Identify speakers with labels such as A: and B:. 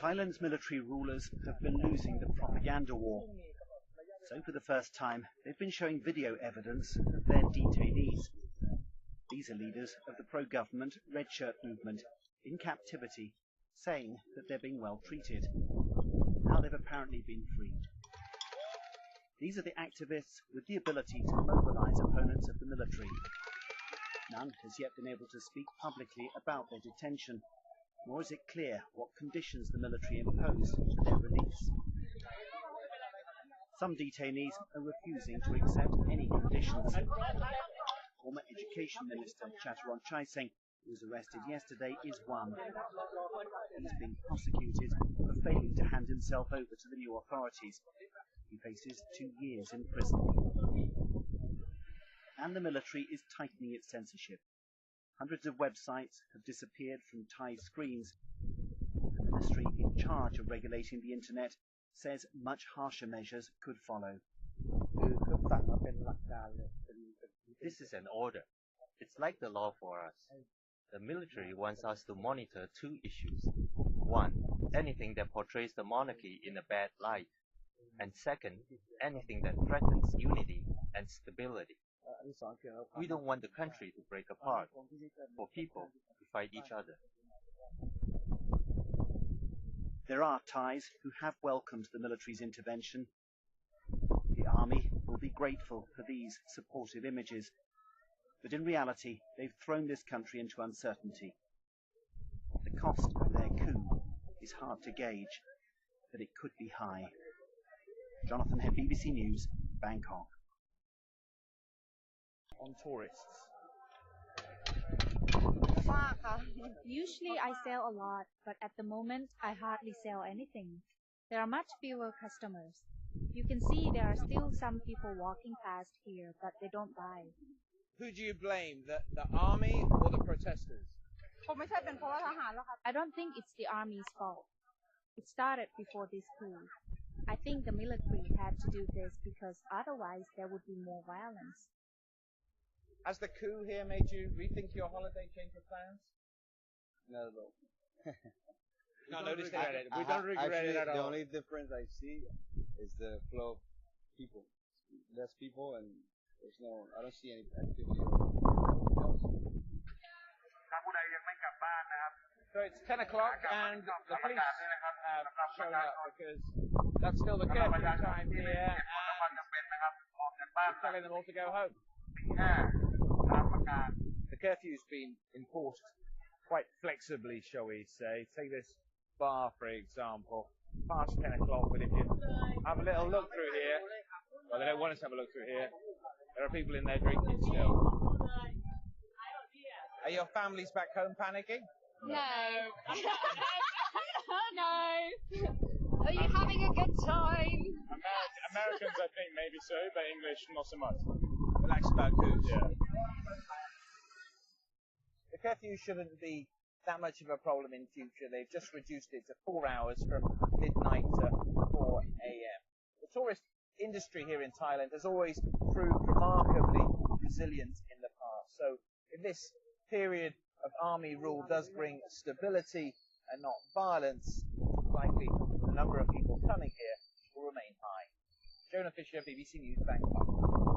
A: Thailand's military rulers have been losing the propaganda war. So for the first time, they've been showing video evidence of their detainees. These are leaders of the pro-government Red Shirt movement in captivity, saying that they're being well treated. Now they've apparently been freed. These are the activists with the ability to mobilize opponents of the military. None has yet been able to speak publicly about their detention, nor is it clear what conditions the military imposed for their release. Some detainees are refusing to accept any conditions. Former Education Minister Chatterjee Chaiseng, who was arrested yesterday, is one. He's being prosecuted for failing to hand himself over to the new authorities. He faces 2 years in prison. And the military is tightening its censorship. Hundreds of websites have disappeared from Thai screens. The ministry in charge of regulating the internet says much harsher measures could follow.
B: This is an order. It's like the law for us. The military wants us to monitor 2 issues. 1, anything that portrays the monarchy in a bad light. And second, anything that threatens unity and stability. We don't want the country to break apart, for people to fight each other.
A: There are Thais who have welcomed the military's intervention. The army will be grateful for these supportive images, but in reality, they've thrown this country into uncertainty. The cost of their coup is hard to gauge, but it could be high. Jonathan Head, BBC News, Bangkok.
C: On tourists.
D: Usually I sell a lot, but at the moment I hardly sell anything. There are much fewer customers. You can see there are still some people walking past here, but they don't buy.
C: Who do you blame, the army or the protesters?
D: I don't think it's the army's fault. It started before this coup. I think the military had to do this because otherwise there would be more violence.
C: Has the coup here made you rethink your holiday, change your plans?
E: Not at all.
C: No disregret it. We don't regret it at all.
E: The only difference I see is the flow of people. Less people, and I don't see any activity.
C: So it's 10 o'clock and the police have shown up because that's still the curfew time here, and we're telling them all to go home. The curfew's been enforced quite flexibly, shall we say. Take this bar, for example, past 10 o'clock, but if you have a little look through here, well, they don't want us to have a look through here, there are people in there drinking still. Are your families back home panicking?
F: No. No. Are you having a good time?
G: Americans, I think, maybe so, but English, not so much.
C: Relaxed about coups.
G: Yeah.
C: The curfew shouldn't be that much of a problem in future. They've just reduced it to 4 hours from midnight to 4 a.m. The tourist industry here in Thailand has always proved remarkably resilient in the past. So if this period of army rule does bring stability and not violence, likely the number of people coming here will remain high. Jonah Fisher, BBC News, Bangkok.